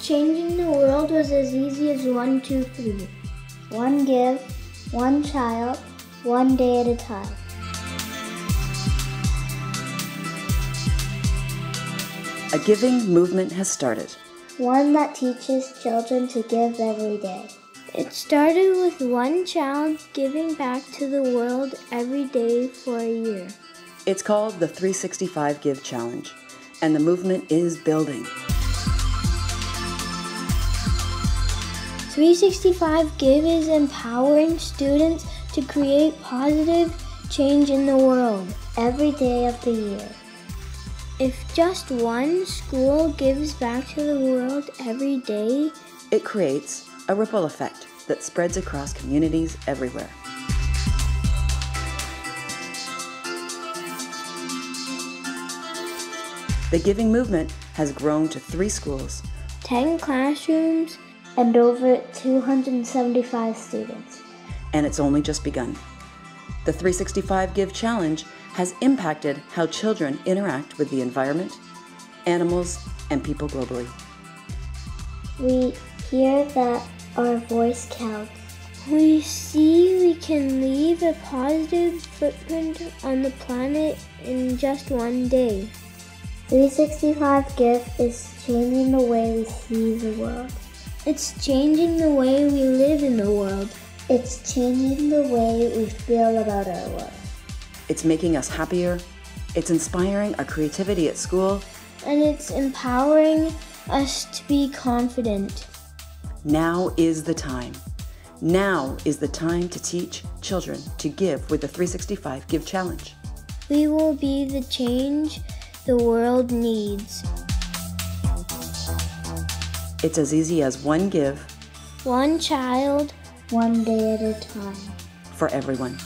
Changing the world was as easy as 1, 2, 3. One give, one child, one day at a time. A giving movement has started. One that teaches children to give every day. It started with one child giving back to the world every day for a year. It's called the 365 Give Challenge, and the movement is building. 365 Give is empowering students to create positive change in the world every day of the year. If just one school gives back to the world every day, it creates a ripple effect that spreads across communities everywhere. The giving movement has grown to 3 schools, 10 classrooms, and over 275 students. And it's only just begun. The 365 Give Challenge has impacted how children interact with the environment, animals, and people globally. We hear that our voice counts. We see we can leave a positive footprint on the planet in just one day. 365 Give is changing the way we see the world. It's changing the way we live in the world. It's changing the way we feel about our world. It's making us happier. It's inspiring our creativity at school. And it's empowering us to be confident. Now is the time. Now is the time to teach children to give with the 365 Give Challenge. We will be the change the world needs. It's as easy as one give, one child, one day at a time. For everyone.